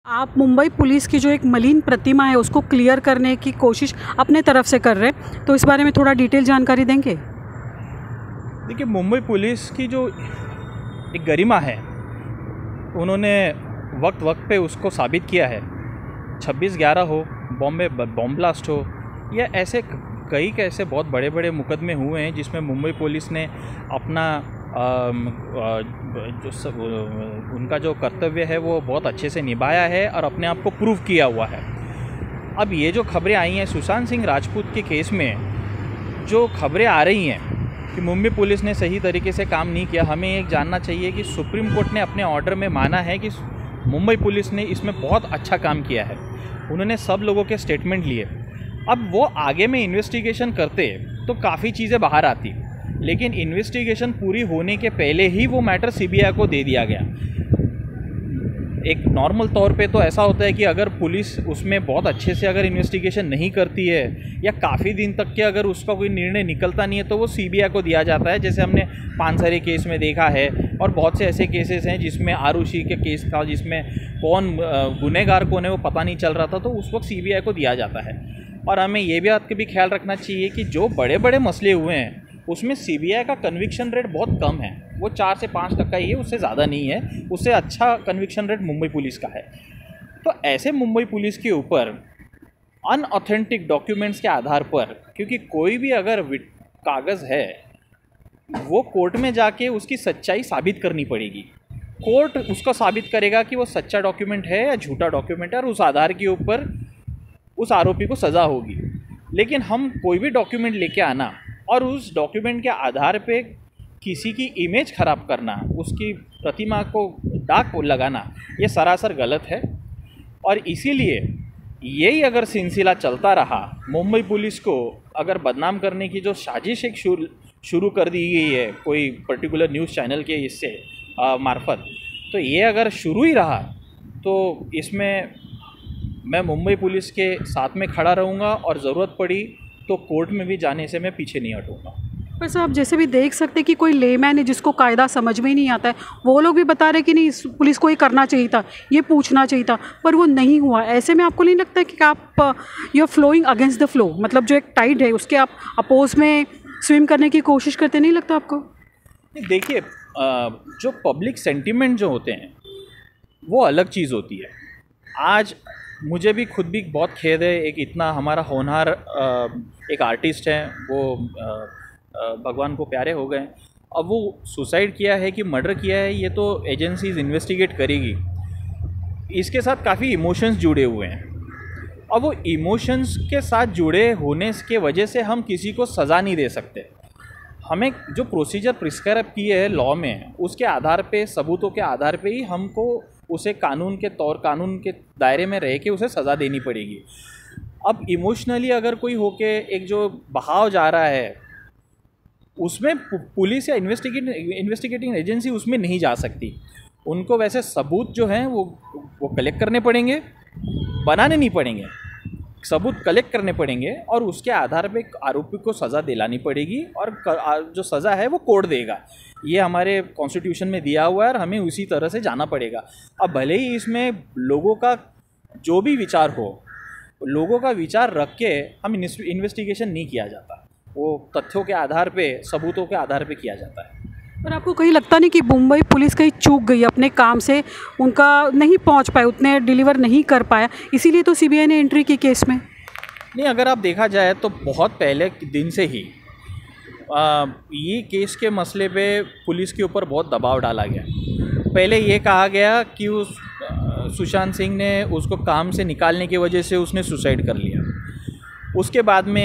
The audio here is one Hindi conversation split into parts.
आप मुंबई पुलिस की जो एक मलिन प्रतिमा है उसको क्लियर करने की कोशिश अपने तरफ से कर रहे हैं, तो इस बारे में थोड़ा डिटेल जानकारी देंगे? देखिए, मुंबई पुलिस की जो एक गरिमा है, उन्होंने वक्त वक्त पे उसको साबित किया है। 26/11 हो, बॉम्बे बॉम्ब ब्लास्ट हो, या ऐसे कई कैसे बहुत बड़े बड़े मुकदमे हुए हैं जिसमें मुंबई पुलिस ने अपना उनका जो कर्तव्य है वो बहुत अच्छे से निभाया है और अपने आप को प्रूव किया हुआ है। अब ये जो खबरें आई हैं सुशांत सिंह राजपूत के केस में, जो खबरें आ रही हैं कि मुंबई पुलिस ने सही तरीके से काम नहीं किया, हमें एक जानना चाहिए कि सुप्रीम कोर्ट ने अपने ऑर्डर में माना है कि मुंबई पुलिस ने इसमें बहुत अच्छा काम किया है। उन्होंने सब लोगों के स्टेटमेंट लिए। अब वो आगे में इन्वेस्टिगेशन करते तो काफ़ी चीज़ें बाहर आती, लेकिन इन्वेस्टिगेशन पूरी होने के पहले ही वो मैटर सीबीआई को दे दिया गया। एक नॉर्मल तौर पे तो ऐसा होता है कि अगर पुलिस उसमें बहुत अच्छे से अगर इन्वेस्टिगेशन नहीं करती है या काफ़ी दिन तक के अगर उसका कोई निर्णय निकलता नहीं है तो वो सीबीआई को दिया जाता है, जैसे हमने पानसरे केस में देखा है। और बहुत से ऐसे केसेस हैं जिसमें आरुषि के केस था, जिसमें कौन गुनहगार कौन है वो पता नहीं चल रहा था, तो उस वक्त सीबीआई को दिया जाता है। और हमें ये भी बात का भी ख्याल रखना चाहिए कि जो बड़े बड़े मसले हुए हैं उसमें सीबीआई का कन्विक्शन रेट बहुत कम है, वो 4 से 5% ही है, उससे ज़्यादा नहीं है। उससे अच्छा कन्विक्शन रेट मुंबई पुलिस का है। तो ऐसे मुंबई पुलिस के ऊपर अनऑथेंटिक डॉक्यूमेंट्स के आधार पर, क्योंकि कोई भी अगर कागज़ है वो कोर्ट में जाके उसकी सच्चाई साबित करनी पड़ेगी। कोर्ट उसको साबित करेगा कि वो सच्चा डॉक्यूमेंट है या झूठा डॉक्यूमेंट है, और उस आधार के ऊपर उस आरोपी को सज़ा होगी। लेकिन हम कोई भी डॉक्यूमेंट लेके आना और उस डॉक्यूमेंट के आधार पे किसी की इमेज ख़राब करना, उसकी प्रतिमा को दाग लगाना, ये सरासर गलत है। और इसीलिए यही अगर सिलसिला चलता रहा, मुंबई पुलिस को अगर बदनाम करने की जो साजिश एक शुरू कर दी गई है कोई पर्टिकुलर न्यूज़ चैनल के इससे मार्फत, तो ये अगर शुरू ही रहा तो इसमें मैं मुंबई पुलिस के साथ में खड़ा रहूँगा और ज़रूरत पड़ी तो कोर्ट में भी जाने से मैं पीछे नहीं हटूँगा। पर साहब, जैसे भी देख सकते कि कोई लेमैन है जिसको कायदा समझ में ही नहीं आता है, वो लोग भी बता रहे कि नहीं, पुलिस को ये करना चाहिए था, ये पूछना चाहिए था, पर वो नहीं हुआ। ऐसे में आपको नहीं लगता कि आप you are flowing against the flow, मतलब जो एक टाइड है उसके आप अपोज में स्विम करने की कोशिश करते, नहीं लगता आपको? देखिए, जो पब्लिक सेंटिमेंट जो होते हैं वो अलग चीज़ होती है। आज मुझे भी खुद भी बहुत खेद है, एक इतना हमारा होनहार एक आर्टिस्ट है, वो भगवान को प्यारे हो गए, अब वो सुसाइड किया है कि मर्डर किया है ये तो एजेंसीज इन्वेस्टिगेट करेगी। इसके साथ काफ़ी इमोशंस जुड़े हुए हैं। अब वो इमोशंस के साथ जुड़े होने के वजह से हम किसी को सज़ा नहीं दे सकते। हमें जो प्रोसीजर प्रिस्क्राइब किए है लॉ में, उसके आधार पे, सबूतों के आधार पे ही हमको उसे कानून के दायरे में रह के उसे सज़ा देनी पड़ेगी। अब इमोशनली अगर कोई होके एक जो बहाव जा रहा है उसमें पुलिस या इन्वेस्टिगेटिंग एजेंसी उसमें नहीं जा सकती। उनको वैसे सबूत जो हैं वो कलेक्ट करने पड़ेंगे, बनाने नहीं पड़ेंगे, सबूत कलेक्ट करने पड़ेंगे और उसके आधार पे आरोपी को सज़ा दिलानी पड़ेगी और जो सज़ा है वो कोर्ट देगा। ये हमारे कॉन्स्टिट्यूशन में दिया हुआ है और हमें उसी तरह से जाना पड़ेगा। अब भले ही इसमें लोगों का जो भी विचार हो, लोगों का विचार रख के हम इन्वेस्टिगेशन नहीं किया जाता, वो तथ्यों के आधार पे, सबूतों के आधार पे किया जाता है। पर आपको कहीं लगता नहीं कि मुंबई पुलिस कहीं चूक गई अपने काम से, उनका नहीं पहुंच पाए, उतने डिलीवर नहीं कर पाया, इसीलिए तो सीबीआई ने एंट्री की केस में? नहीं, अगर आप देखा जाए तो बहुत पहले दिन से ही ये केस के मसले पे पुलिस के ऊपर बहुत दबाव डाला गया। पहले ये कहा गया कि उस सुशांत सिंह ने उसको काम से निकालने की वजह से उसने सुसाइड कर लिया। उसके बाद में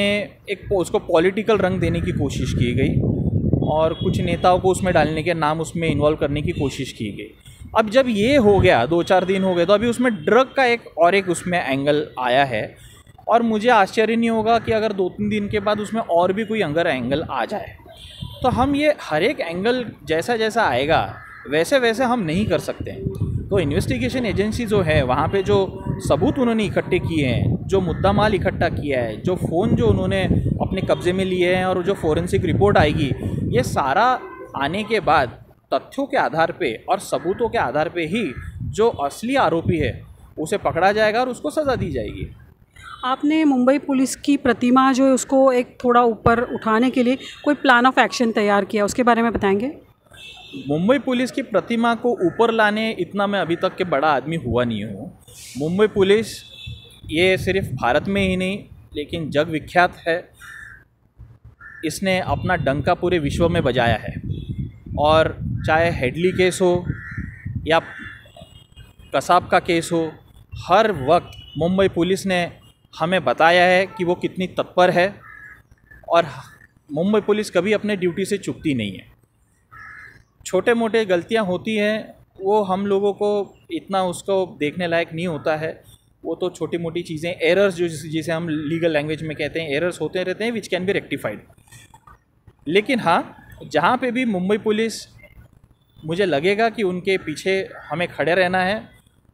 एक उसको पॉलिटिकल रंग देने की कोशिश की गई और कुछ नेताओं को उसमें डालने के नाम उसमें इन्वॉल्व करने की कोशिश की गई। अब जब ये हो गया, 2-4 दिन हो गए, तो अभी उसमें ड्रग का एक उसमें एंगल आया है और मुझे आश्चर्य नहीं होगा कि अगर 2-3 दिन के बाद उसमें और भी कोई अगर एंगल आ जाए। तो हम ये हर एक एंगल जैसा जैसा आएगा वैसे वैसे हम नहीं कर सकते। तो इन्वेस्टिगेशन एजेंसी जो है वहाँ पे जो सबूत उन्होंने इकट्ठे किए हैं, जो मुद्दा माल इकट्ठा किया है, जो फ़ोन जो उन्होंने अपने कब्ज़े में लिए हैं और जो फोरेंसिक रिपोर्ट आएगी, ये सारा आने के बाद तथ्यों के आधार पे और सबूतों के आधार पे ही जो असली आरोपी है उसे पकड़ा जाएगा और उसको सज़ा दी जाएगी। आपने मुंबई पुलिस की प्रतिमा जो है उसको एक थोड़ा ऊपर उठाने के लिए कोई प्लान ऑफ एक्शन तैयार किया, उसके बारे में बताएंगे? मुंबई पुलिस की प्रतिमा को ऊपर लाने इतना मैं अभी तक के बड़ा आदमी हुआ नहीं हूँ। मुंबई पुलिस ये सिर्फ भारत में ही नहीं लेकिन जग विख्यात है। इसने अपना डंका पूरे विश्व में बजाया है, और चाहे हेडली केस हो या कसाब का केस हो, हर वक्त मुंबई पुलिस ने हमें बताया है कि वो कितनी तत्पर है, और मुंबई पुलिस कभी अपने ड्यूटी से चूकती नहीं है। छोटे मोटे गलतियां होती हैं, वो हम लोगों को इतना उसको देखने लायक नहीं होता है। वो तो छोटी मोटी चीज़ें, एरर्स जो जिसे हम लीगल लैंग्वेज में कहते हैं, एरर्स होते रहते हैं विच कैन बी रेक्टिफाइड। लेकिन हाँ, जहाँ पे भी मुंबई पुलिस मुझे लगेगा कि उनके पीछे हमें खड़े रहना है,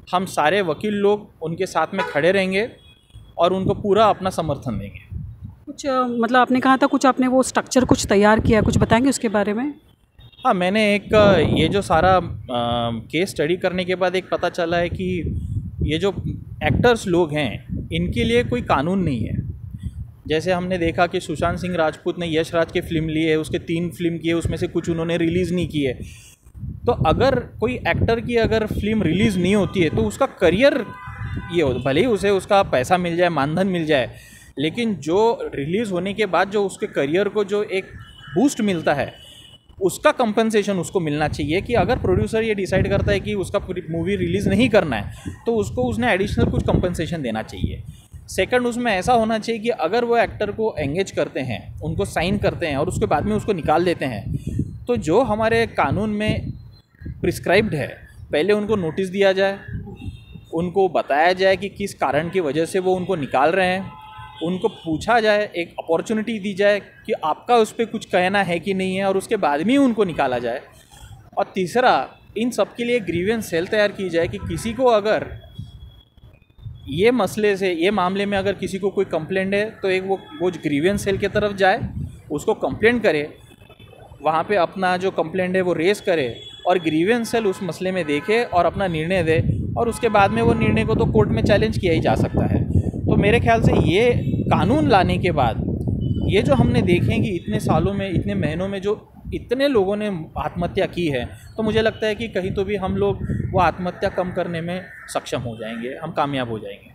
हम सारे वकील लोग उनके साथ में खड़े रहेंगे और उनको पूरा अपना समर्थन देंगे। कुछ मतलब आपने कहा था कुछ आपने वो स्ट्रक्चर कुछ तैयार किया, कुछ बताएंगे उसके बारे में? हाँ, मैंने एक ये जो सारा केस स्टडी करने के बाद एक पता चला है कि ये जो एक्टर्स लोग हैं इनके लिए कोई कानून नहीं है। जैसे हमने देखा कि सुशांत सिंह राजपूत ने यश राज के फिल्म ली है, उसके 3 फिल्म किए, उसमें से कुछ उन्होंने रिलीज़ नहीं किए। तो अगर कोई एक्टर की अगर फिल्म रिलीज़ नहीं होती है तो उसका करियर ये हो, भले ही उसे उसका पैसा मिल जाए, मानधन मिल जाए, लेकिन जो रिलीज़ होने के बाद जो उसके करियर को जो एक बूस्ट मिलता है उसका कंपनसेशन उसको मिलना चाहिए। कि अगर प्रोड्यूसर ये डिसाइड करता है कि उसका मूवी रिलीज़ नहीं करना है तो उसको उसने एडिशनल कुछ कंपनसेशन देना चाहिए। सेकंड, उसमें ऐसा होना चाहिए कि अगर वो एक्टर को एंगेज करते हैं, उनको साइन करते हैं और उसके बाद में उसको निकाल देते हैं, तो जो हमारे कानून में प्रिस्क्राइब्ड है, पहले उनको नोटिस दिया जाए, उनको बताया जाए कि किस कारण की वजह से वो उनको निकाल रहे हैं, उनको पूछा जाए, एक अपॉर्चुनिटी दी जाए कि आपका उस पर कुछ कहना है कि नहीं है, और उसके बाद में उनको निकाला जाए। और तीसरा, इन सब के लिए ग्रीवेंस सेल तैयार की जाए कि किसी को अगर ये मसले से, ये मामले में अगर किसी को कोई कंप्लेंट है तो एक वो ग्रीवेंस सेल की तरफ जाए, उसको कंप्लेंट करे, वहाँ पे अपना जो कंप्लेंट है वो रेस करे, और ग्रीवेंस सेल उस मसले में देखे और अपना निर्णय दे, और उसके बाद में वो निर्णय को तो कोर्ट में चैलेंज किया ही जा सकता है। तो मेरे ख्याल से ये कानून लाने के बाद ये जो हमने देखें कि इतने सालों में, इतने महीनों में जो इतने लोगों ने आत्महत्या की है, तो मुझे लगता है कि कहीं तो भी हम लोग वो आत्महत्या कम करने में सक्षम हो जाएंगे, हम कामयाब हो जाएंगे।